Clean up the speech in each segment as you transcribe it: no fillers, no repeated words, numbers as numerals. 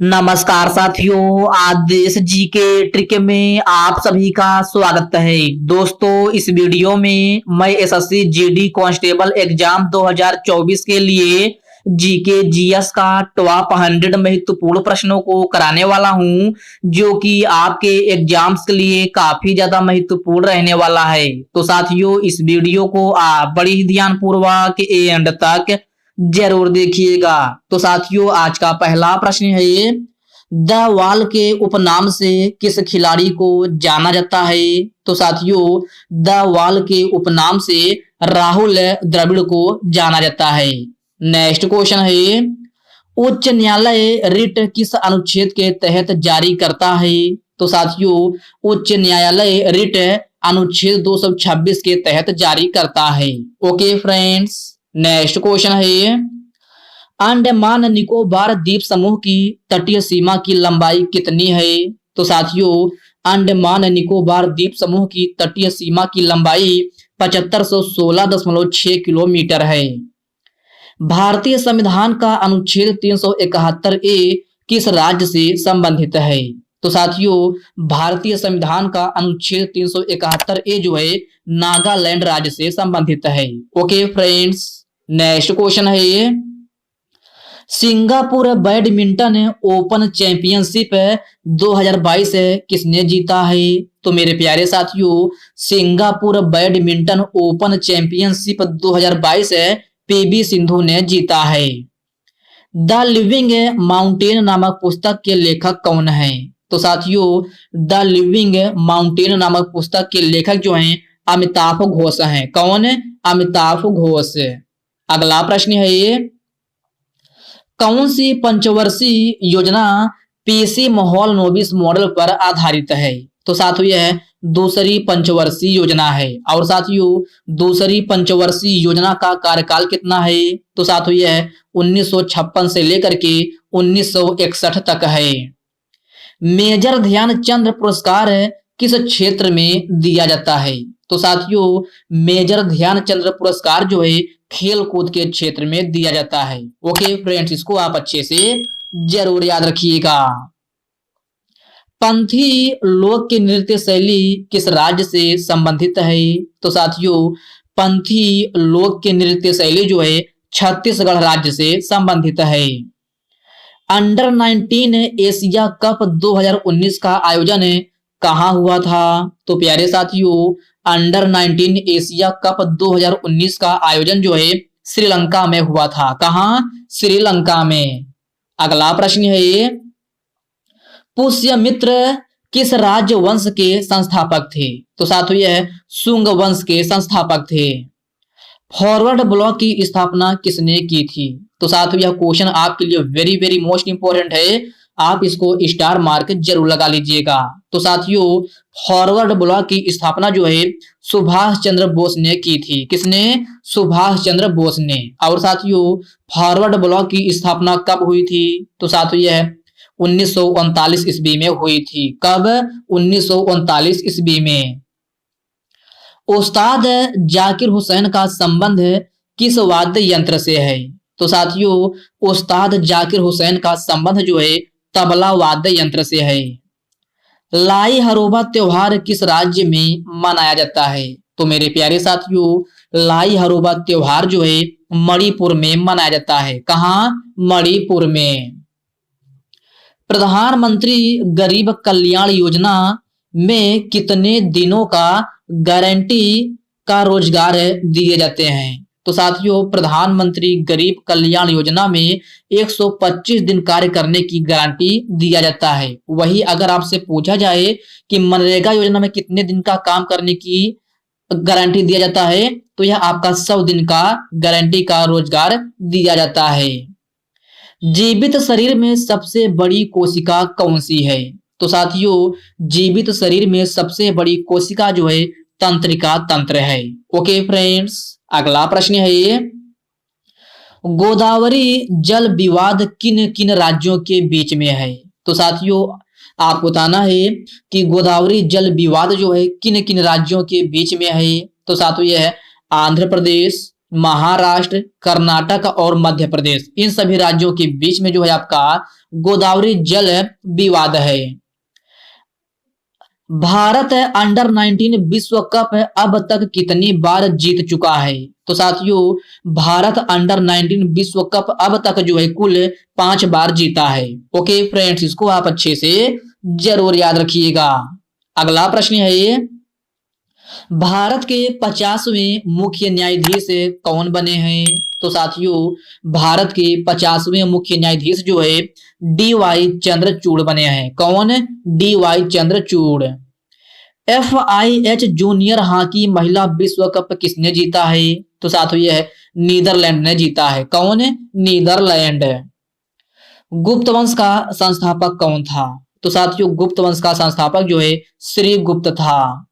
नमस्कार साथियों, आज देश जी के ट्रिक में आप सभी का स्वागत है। दोस्तों, इस वीडियो में मैं एसएससी जीडी कांस्टेबल एग्जाम 2024 के लिए जीके जीएस का टॉप 100 महत्वपूर्ण प्रश्नों को कराने वाला हूं, जो कि आपके एग्जाम्स के लिए काफी ज्यादा महत्वपूर्ण रहने वाला है। तो साथियों, इस वीडियो को आप बड़ी ही ध्यान पूर्वक एंड तक जरूर देखिएगा। तो साथियों, आज का पहला प्रश्न है, द वॉल के उपनाम से किस खिलाड़ी को जाना जाता है? तो साथियों, द वॉल के उपनाम से राहुल द्रविड़ को जाना जाता है। नेक्स्ट क्वेश्चन है, उच्च न्यायालय रिट किस अनुच्छेद के तहत जारी करता है? तो साथियों, उच्च न्यायालय रिट अनुच्छेद 226 के तहत जारी करता है। ओके फ्रेंड्स, नेक्स्ट क्वेश्चन है, अंडमान निकोबार द्वीप समूह की तटीय सीमा की लंबाई कितनी है? तो साथियों, अंडमान निकोबार द्वीप समूह की तटीय सीमा की लंबाई 7516.6 किलोमीटर है। भारतीय संविधान का अनुच्छेद 371 ए किस राज्य से संबंधित है? तो साथियों, भारतीय संविधान का अनुच्छेद 371 ए जो है नागालैंड राज्य से संबंधित है। ओके फ्रेंड्स, नेक्स्ट क्वेश्चन है, सिंगापुर बैडमिंटन ओपन चैंपियनशिप 2022 किसने जीता है? तो मेरे प्यारे साथियों, Singapore badminton open championship 2022 PV Sindhu ने जीता है। द लिविंग माउंटेन नामक पुस्तक के लेखक कौन है? तो साथियों, द लिविंग माउंटेन नामक पुस्तक के लेखक जो हैं अमिताभ घोष हैं। कौन? अमिताभ घोष। अगला प्रश्न है, ये कौन सी पंचवर्षीय योजना पीसी माहौल नोबिस मॉडल पर आधारित है? तो साथियों, यह दूसरी पंचवर्षीय योजना है। और साथियों, दूसरी पंचवर्षीय योजना का कार्यकाल कितना है? तो साथियों, यह 1956 से लेकर के 1961 तक है। मेजर ध्यानचंद पुरस्कार किस क्षेत्र में दिया जाता है? तो साथियों, मेजर ध्यानचंद पुरस्कार जो है खेल कूद के क्षेत्र में दिया जाता है। ओके फ्रेंड्स, इसको आप अच्छे से जरूर याद रखिएगा। पंथी लोक नृत्य शैली किस राज्य से संबंधित है? तो साथियों, पंथी लोक नृत्य शैली जो है छत्तीसगढ़ राज्य से संबंधित है। अंडर 19 एशिया कप 2019 का आयोजन कहाँ हुआ था? तो प्यारे साथियों, अंडर 19 एशिया कप 2019 का आयोजन जो है श्रीलंका में हुआ था। कहाँ? श्रीलंका में। अगला प्रश्न है, पुष्यमित्र किस राजवंश के संस्थापक थे? तो साथियों, यह शुंग वंश के संस्थापक थे। फॉरवर्ड ब्लॉक की स्थापना किसने की थी? तो साथियों, यह क्वेश्चन आपके लिए वेरी वेरी मोस्ट इंपोर्टेंट है, आप इसको स्टार मार्क जरूर लगा लीजिएगा। तो साथियों, फॉरवर्ड ब्लॉक की स्थापना जो है सुभाष चंद्र बोस ने की थी। किसने? सुभाष चंद्र बोस ने। और साथियों, फॉरवर्ड ब्लॉक की स्थापना कब हुई थी? तो साथियों, यह 1939 ईस्वी में हुई थी। कब? 1939 ईस्वी में। उस्ताद जाकिर हुसैन का संबंध किस वाद्य यंत्र से है? तो साथियों, उस्ताद जाकिर हुसैन का संबंध जो है तबला वाद्य यंत्र से है। लाई हरोबा त्योहार किस राज्य में मनाया जाता है? तो मेरे प्यारे साथियों, लाई हरोबा त्योहार जो है मणिपुर में मनाया जाता है। कहाँ? मणिपुर में। प्रधानमंत्री गरीब कल्याण योजना में कितने दिनों का गारंटी का रोजगार दिए जाते हैं? तो साथियों, प्रधानमंत्री गरीब कल्याण योजना में 125 दिन कार्य करने की गारंटी दिया जाता है। वही अगर आपसे पूछा जाए कि मनरेगा योजना में कितने दिन का काम करने की गारंटी दिया जाता है, तो यह आपका 100 दिन का गारंटी का रोजगार दिया जाता है। जीवित शरीर में सबसे बड़ी कोशिका कौन सी है? तो साथियों, जीवित शरीर में सबसे बड़ी कोशिका जो है तंत्रिका तंत्र है। ओके फ्रेंड्स, अगला प्रश्न है, ये गोदावरी जल विवाद किन किन राज्यों के बीच में है? तो साथियों, आपको बताना है कि गोदावरी जल विवाद जो है किन किन राज्यों के बीच में है। तो साथियों, यह है आंध्र प्रदेश, महाराष्ट्र, कर्नाटक और मध्य प्रदेश, इन सभी राज्यों के बीच में जो है आपका गोदावरी जल विवाद है। भारत अंडर 19 विश्व कप अब तक कितनी बार जीत चुका है? तो साथियों भारत अंडर 19 विश्व कप अब तक जो है कुल 5 बार जीता है। ओके फ्रेंड्स, इसको आप अच्छे से जरूर याद रखिएगा। अगला प्रश्न है ये, भारत के 50वें मुख्य न्यायाधीश कौन बने हैं? तो साथियों भारत के 50वें मुख्य न्यायाधीश जो है डी.वाई. चंद्रचूड़ बने हैं। कौन? D.Y.. Chandrachud. FIH junior hockey महिला विश्व कप किसने जीता है? तो साथियों यह नीदरलैंड ने जीता है। कौन? नीदरलैंड। गुप्त वंश का संस्थापक कौन था? तो साथियों गुप्त वंश का संस्थापक जो है श्रीगुप्त था।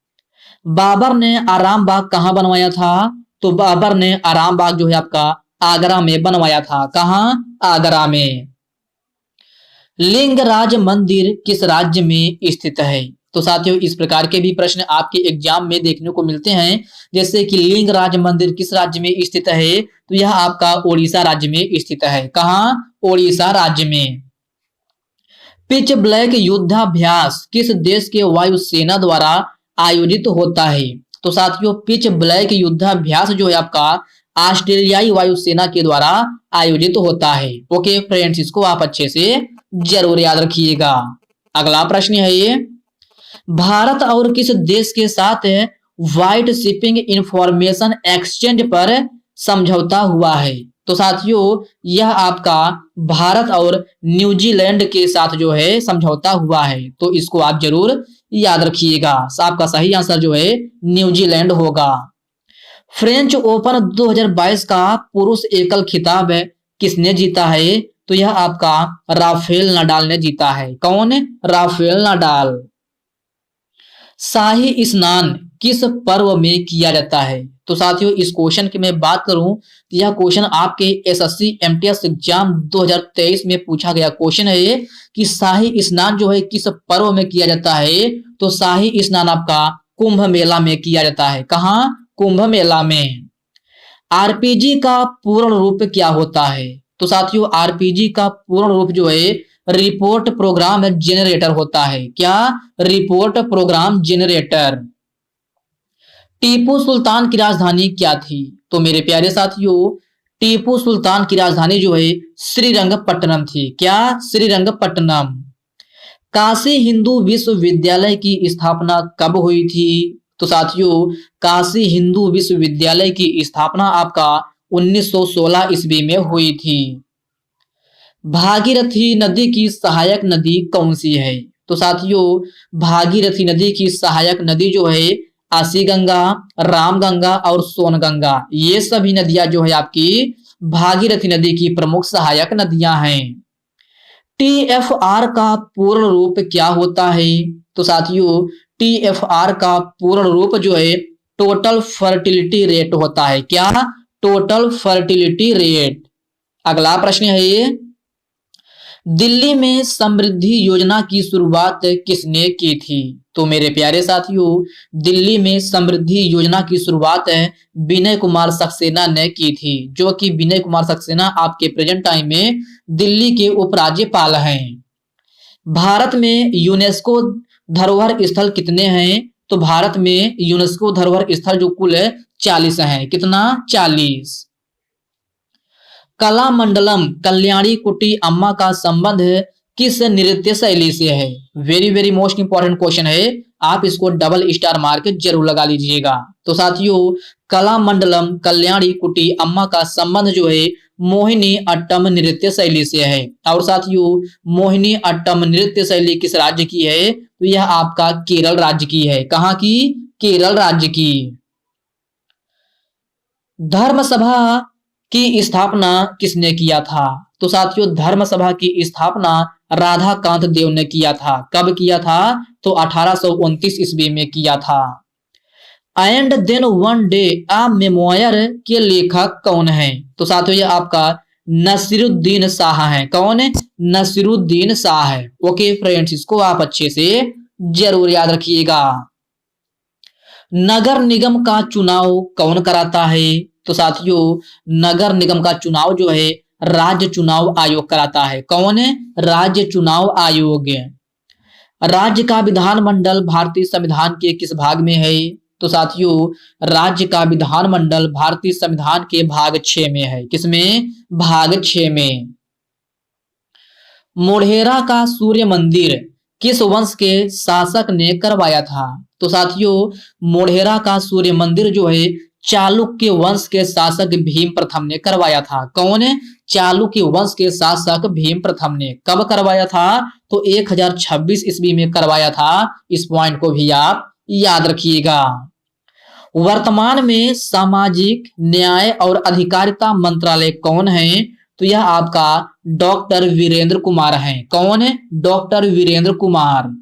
बाबर ने आराम बाग कहां बनवाया था? तो बाबर ने आराम बाग जो है आपका आगरा में बनवाया था। कहां? आगरा में। लिंगराज मंदिर किस राज्य में स्थित है? तो साथियों इस प्रकार के भी प्रश्न आपके एग्जाम में देखने को मिलते हैं, जैसे कि लिंगराज मंदिर किस राज्य में स्थित है? तो यह आपका ओडिशा राज्य में स्थित है। कहां? ओडिशा राज्य में। पिच ब्लैक युद्धाभ्यास किस देश के वायुसेना द्वारा आयोजित होता है? तो साथियों पिच ब्लैक युद्धाभ्यास जो है आपका ऑस्ट्रेलियाई वायुसेना के द्वारा आयोजित होता है। ओके फ्रेंड्स, इसको आप अच्छे से जरूर याद रखिएगा। अगला प्रश्न है ये, भारत और किस देश के साथ व्हाइट शिपिंग इंफॉर्मेशन एक्सचेंज पर समझौता हुआ है? तो साथियों यह आपका भारत और न्यूजीलैंड के साथ जो है समझौता हुआ है, तो इसको आप जरूर याद रखिएगा। आपका सही आंसर जो है न्यूजीलैंड होगा। फ्रेंच ओपन 2022 का पुरुष एकल खिताब किसने जीता है? तो यह आपका राफेल नाडाल ने जीता है। कौन? Rafale Nadal. शाही स्नान किस पर्व में किया जाता है? तो साथियों इस क्वेश्चन की मैं बात करूं तो यह क्वेश्चन आपके SSC MTS एग्जाम 2023 में पूछा गया क्वेश्चन है कि शाही स्नान जो है किस पर्व में किया जाता है? तो शाही स्नान आपका कुंभ मेला में किया जाता है। कहां? कुंभ मेला में। RPG का पूर्ण रूप क्या होता है? तो साथियों RPG का पूर्ण रूप जो है रिपोर्ट प्रोग्राम जेनरेटर होता है। क्या? Report program generator. Tipu Sultan की राजधानी क्या थी? तो मेरे प्यारे साथियों टीपू सुल्तान की राजधानी जो है श्रीरंगपट्टनम थी। क्या? श्रीरंगपट्टनम। काशी हिंदू विश्वविद्यालय की स्थापना कब हुई थी? तो साथियों काशी हिंदू विश्वविद्यालय की स्थापना आपका 1916 ईस्वी में हुई थी। भागीरथी नदी की सहायक नदी कौन सी है? तो साथियों भागीरथी नदी की सहायक नदी जो है आसी गंगा, रामगंगा और सोनगंगा, ये सभी नदियां जो है आपकी भागीरथी नदी की प्रमुख सहायक नदियां हैं। TFR का पूर्ण रूप क्या होता है? तो साथियों TFR का पूर्ण रूप जो है टोटल फर्टिलिटी रेट होता है। क्या? Total fertility rate. अगला प्रश्न है ये, दिल्ली में समृद्धि योजना की शुरुआत किसने की थी? तो मेरे प्यारे साथियों दिल्ली में समृद्धि योजना की शुरुआत विनय कुमार सक्सेना ने की थी, जो कि विनय कुमार सक्सेना आपके प्रेजेंट टाइम में दिल्ली के उपराज्यपाल हैं। भारत में यूनेस्को धरोहर स्थल कितने हैं? तो भारत में यूनेस्को धरोहर स्थल जो कुल 40 हैं। कितना? 40। कलामंडलम कल्याणी कुटी अम्मा का संबंध किस नृत्य शैली से है? Very very most important question है, आप इसको डबल स्टार मार्क जरूर लगा लीजिएगा। तो साथियों कलामंडलम कल्याणी कुटी अम्मा का संबंध जो है मोहिनी अट्टम नृत्य शैली से है। और साथियों मोहिनी अट्टम नृत्य शैली किस राज्य की है? तो यह आपका केरल राज्य की है। कहां की? केरल राज्य की। धर्म सभा की स्थापना किसने किया था? तो साथियों धर्म सभा की स्थापना राधाकांत देव ने किया था। कब किया था? तो 1829 ईस्वी में किया था। And then one day a memoir के लेखक कौन है? तो साथियों ये आपका नसीरुद्दीन शाह है। कौन? नसीरुद्दीन शाह है। ओके फ्रेंड्स, इसको आप अच्छे से जरूर याद रखिएगा। नगर निगम का चुनाव कौन कराता है? तो साथियों नगर निगम का चुनाव जो है राज्य चुनाव आयोग कराता है। कौन है? राज्य चुनाव आयोग। राज्य का विधानमंडल भारतीय संविधान के किस भाग में है? तो साथियों राज्य का विधानमंडल भारतीय संविधान के भाग 6 में है। किसमें? भाग 6 में। मोढेरा का सूर्य मंदिर किस वंश के शासक ने करवाया था? तो साथियों मोढेरा का सूर्य मंदिर जो है चालुक्य वंश के शासक भीम प्रथम ने करवाया था। कौन है? चालुक्य वंश के शासक भीम प्रथम ने। कब करवाया था? तो 1026 ईस्वी में करवाया था। इस पॉइंट को भी आप याद रखिएगा। वर्तमान में सामाजिक न्याय और अधिकारिता मंत्रालय कौन है? तो यह आपका डॉक्टर वीरेंद्र कुमार हैं। कौन है? Doctor Virendra Kumar.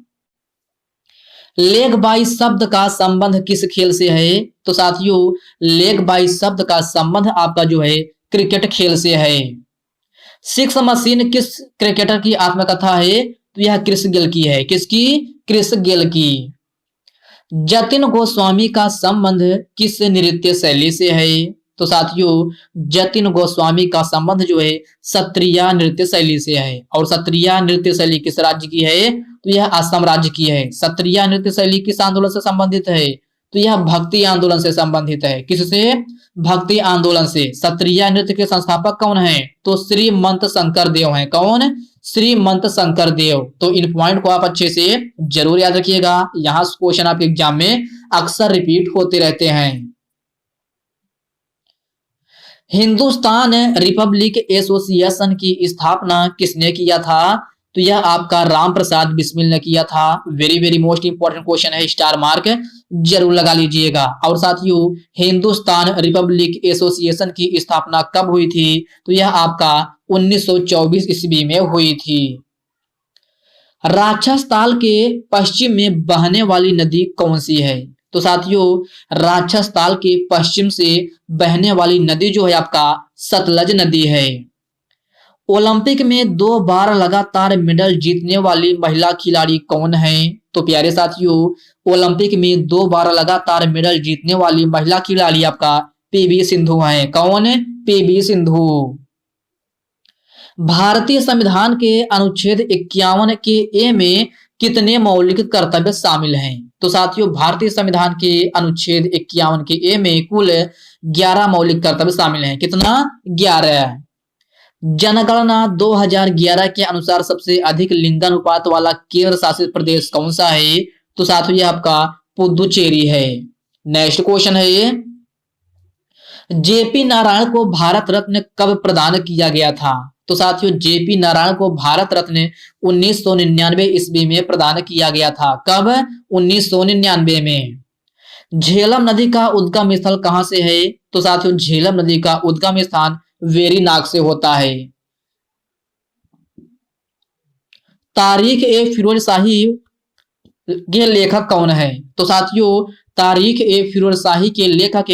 Leg bye शब्द का संबंध किस खेल से है? तो साथियों लेग बाई शब्द का संबंध आपका जो है क्रिकेट खेल से है। सिक्स मशीन किस क्रिकेटर की आत्मकथा है? तो यह क्रिस गेल की है। किसकी? क्रिस गेल की। जतिन गोस्वामी का संबंध किस नृत्य शैली से है? तो साथियों जतिन गोस्वामी का संबंध जो है सत्रिया नृत्य शैली से है। और सत्रिया नृत्य शैली किस राज्य की है? तो यह असम राज्य की है। सत्रिया नृत्य शैली किस आंदोलन से संबंधित है? तो यह भक्ति आंदोलन से संबंधित है। किससे? भक्ति आंदोलन से। सत्रिया नृत्य के संस्थापक कौन है? तो श्रीमंत शंकर देव हैं। कौन? श्रीमंत शंकर देव। तो इन पॉइंट को आप अच्छे से जरूर याद रखिएगा। यहाँ क्वेश्चन आपके एग्जाम में अक्सर रिपीट होते रहते हैं। हिंदुस्तान रिपब्लिक एसोसिएशन की स्थापना किसने किया था? तो यह आपका राम प्रसाद बिस्मिल ने किया था। Very very most important question है, स्टार मार्क जरूर लगा लीजिएगा। और साथियों हिंदुस्तान रिपब्लिक एसोसिएशन की स्थापना कब हुई थी? तो यह आपका 1924 ईस्वी में हुई थी। राक्षस ताल के पश्चिम में बहने वाली नदी कौन सी है? तो साथियों राक्षस ताल के पश्चिम से बहने वाली नदी जो है आपका सतलज नदी है। ओलंपिक में 2 बार लगातार मेडल जीतने वाली महिला खिलाड़ी कौन है? तो प्यारे साथियों ओलंपिक में 2 बार लगातार मेडल जीतने वाली महिला खिलाड़ी आपका पीवी सिंधु है। कौन? पीवी सिंधु। भारतीय संविधान के अनुच्छेद 51 के ए में कितने मौलिक कर्तव्य शामिल हैं? तो साथियों भारतीय संविधान के अनुच्छेद 51 के ए में कुल 11 मौलिक कर्तव्य शामिल हैं। कितना? 11। जनगणना 2011 के अनुसार सबसे अधिक लिंगानुपात वाला केंद्र शासित प्रदेश कौन सा है? तो साथियों ये आपका पुदुचेरी है। नेक्स्ट क्वेश्चन है ये, जेपी नारायण को भारत रत्न कब प्रदान किया गया था? तो साथियों जेपी नारायण को भारत रत्न 1999 ईस्वी में प्रदान किया गया था। कब? 1999 में। झेलम नदी का उद्गम स्थल कहां से है? तो साथियों झेलम नदी का उद्गम स्थान वेरीनाग से होता है। तारीख ए फिरोज शाही के लेखक कौन है? तो साथियों तारीख ए फिरोज शाही के लेखक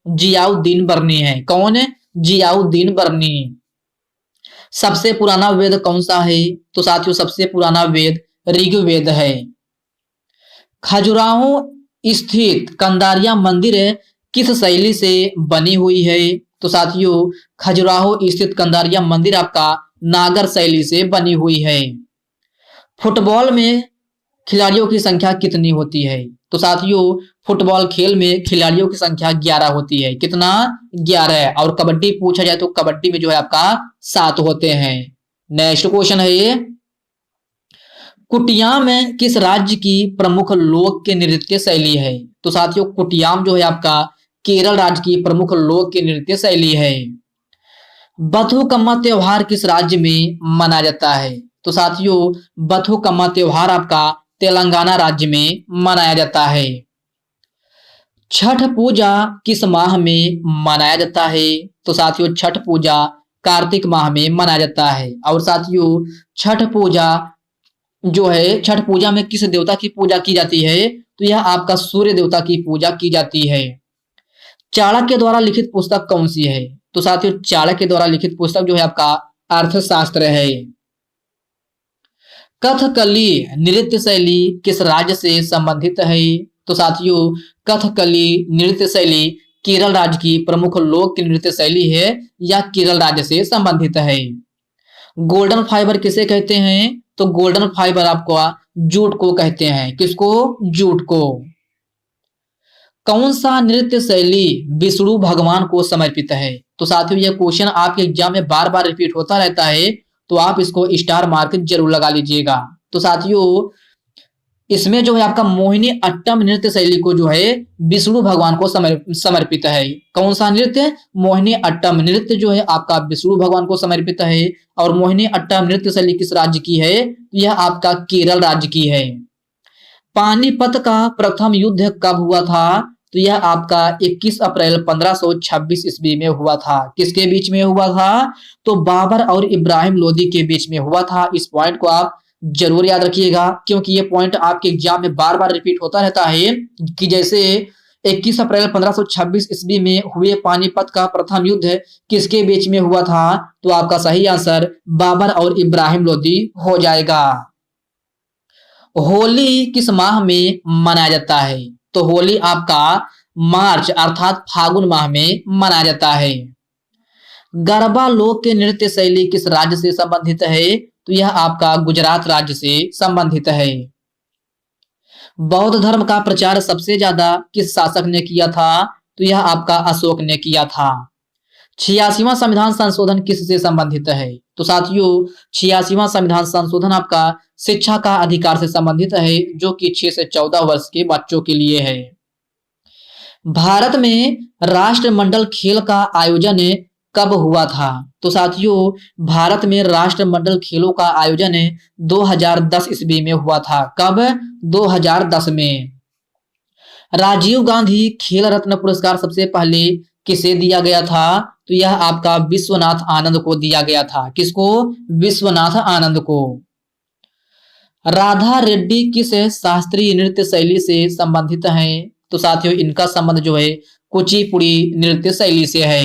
जियाउद्दीन बर्नी है। कौन है? जियाउद्दीन बर्नी। सबसे पुराना वेद कौन सा है? तो साथियों सबसे पुराना वेद ऋग्वेद है। खजुराहो स्थित कंदारिया मंदिर किस शैली से बनी हुई है? तो साथियों खजुराहो स्थित कंदारिया मंदिर आपका नागर शैली से बनी हुई है। फुटबॉल में खिलाड़ियों की संख्या कितनी होती है? तो साथियों फुटबॉल खेल में खिलाड़ियों की संख्या 11 होती है। कितना? 11। और कबड्डी पूछा जाए तो कबड्डी में जो है आपका 7 होते हैं। नेक्स्ट क्वेश्चन है ये, कुटियाम किस राज्य की प्रमुख लोक के नृत्य शैली है? तो साथियों कुटियाम जो है आपका केरल राज्य की प्रमुख लोक की नृत्य शैली है। बथुकम्मा त्योहार किस राज्य में मनाया जाता है? तो साथियों बथुकम्मा त्योहार आपका तेलंगाना राज्य में मनाया जाता है। छठ पूजा किस माह में मनाया जाता है? तो साथियों छठ पूजा कार्तिक माह में मनाया जाता है। और साथियों छठ पूजा जो है छठ पूजा में किस देवता की पूजा की जाती है? तो यह आपका सूर्य देवता की पूजा की जाती है। चाणक्य द्वारा लिखित पुस्तक कौन सी है? तो साथियों चाणक्य द्वारा लिखित पुस्तक जो है आपका अर्थशास्त्र है। कथकली नृत्य शैली किस राज्य से संबंधित है? तो साथियों कथकली नृत्य शैली केरल राज्य की प्रमुख लोक नृत्य शैली है या केरल राज्य से संबंधित है। गोल्डन फाइबर किसे कहते हैं? तो गोल्डन फाइबर आपको जूट को कहते हैं। किसको? जूट को। कौन सा नृत्य शैली विष्णु भगवान को समर्पित है? तो साथियों यह क्वेश्चन आपके एग्जाम में बार बार रिपीट होता रहता है, तो आप इसको स्टार मार्क जरूर लगा लीजिएगा। तो साथियों इसमें जो है आपका मोहिनी अट्टम नृत्य शैली को जो है विष्णु भगवान को समर्पित है। कौन सा नृत्य? मोहिनी अट्टम नृत्य जो है आपका विष्णु भगवान को समर्पित है। और मोहिनी अट्टम नृत्य शैली किस राज्य की है? यह आपका केरल राज्य की है। पानीपत का प्रथम युद्ध कब हुआ था? तो यह आपका 21 अप्रैल 1526 ईस्वी में हुआ था। किसके बीच में हुआ था? तो बाबर और इब्राहिम लोदी के बीच में हुआ था। इस पॉइंट को आप जरूर याद रखिएगा, क्योंकि ये पॉइंट आपके एग्जाम में बार बार रिपीट होता रहता है कि जैसे 21 अप्रैल 1526 ईस्वी में हुए पानीपत का प्रथम युद्ध किसके बीच में हुआ था? तो आपका सही आंसर बाबर और इब्राहिम लोदी हो जाएगा। होली किस माह में मनाया जाता है? तो होली आपका मार्च अर्थात फागुन माह में मनाया जाता है। गरबा लोक के नृत्य शैली किस राज्य से संबंधित है? तो यह आपका गुजरात राज्य से संबंधित है। बौद्ध धर्म का प्रचार सबसे ज्यादा किस शासक ने किया था? तो यह आपका अशोक ने किया था। 86वां संविधान संशोधन किससे संबंधित है? तो साथियों 86वां संविधान संशोधन आपका शिक्षा का अधिकार से संबंधित है, जो कि 6 से 14 वर्ष के बच्चों के लिए है। भारत में राष्ट्रमंडल खेल का आयोजन कब हुआ था? तो साथियों भारत में राष्ट्रमंडल खेलों का आयोजन 2010 ईस्वी में हुआ था। कब? 2010 में। राजीव गांधी खेल रत्न पुरस्कार सबसे पहले किसे दिया गया था? तो यह आपका विश्वनाथ आनंद को दिया गया था। किसको? विश्वनाथ आनंद को। राधा रेड्डी किस शास्त्रीय नृत्य शैली से संबंधित हैं? तो साथियों इनका संबंध जो है कुचिपुड़ी नृत्य शैली से है।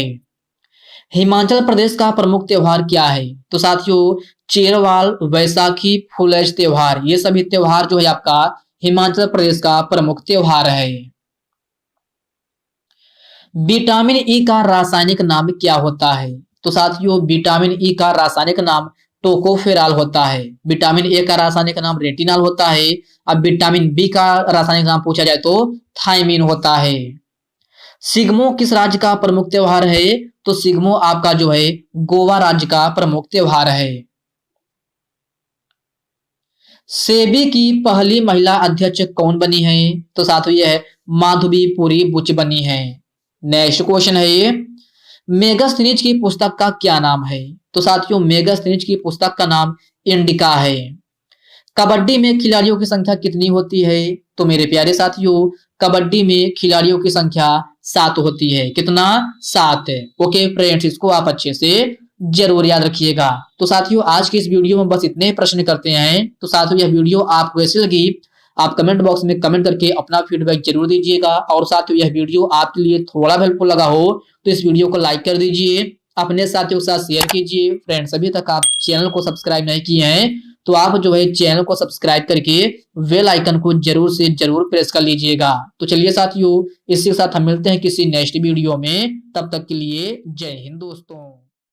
हिमाचल प्रदेश का प्रमुख त्योहार क्या है? तो साथियों चेरवाल, वैसाखी, फुलेश त्योहार, ये सभी त्योहार जो है आपका हिमाचल प्रदेश का प्रमुख त्योहार है। विटामिन ई का रासायनिक नाम क्या होता है? तो साथियों विटामिन ई का रासायनिक नाम टोकोफेरॉल होता है। विटामिन ए का रासायनिक नाम रेटिनॉल होता है। अब विटामिन बी का रासायनिक नाम पूछा जाए तो थायमीन होता है। सिग्मो किस राज्य का प्रमुख त्योहार है? तो सिग्मो आपका जो है गोवा राज्य का प्रमुख त्योहार है। सेबी की पहली महिला अध्यक्ष कौन बनी है? तो साथियों यह माधवी पुरी बुच बनी है। नेक्स्ट क्वेश्चन है ये, मेगास्थनीज की पुस्तक का क्या नाम है? तो साथियों मेगास्थनीज की पुस्तक का नाम इंडिका है। कबड्डी में खिलाड़ियों की संख्या कितनी होती है? तो मेरे प्यारे साथियों कबड्डी में खिलाड़ियों की संख्या 7 होती है। कितना? 7। ओके फ्रेंड्स, इसको आप अच्छे से जरूर याद रखिएगा। तो साथियों आज की इस वीडियो में बस इतने ही प्रश्न करते हैं। तो साथियों यह वीडियो आपको कैसी लगी आप कमेंट बॉक्स में कमेंट करके अपना फीडबैक जरूर दीजिएगा। और साथियों यह वीडियो आपके लिए थोड़ा हेल्पफुल लगा हो तो इस वीडियो को लाइक कर दीजिए, अपने साथियों के साथ शेयर कीजिए। फ्रेंड्स अभी तक आप चैनल को सब्सक्राइब नहीं किए हैं तो आप जो है चैनल को सब्सक्राइब करके बेल आइकन को जरूर से जरूर प्रेस कर लीजिएगा। तो चलिए साथियों इसी के साथ हम मिलते हैं किसी नेक्स्ट वीडियो में, तब तक के लिए जय हिंद दोस्तों।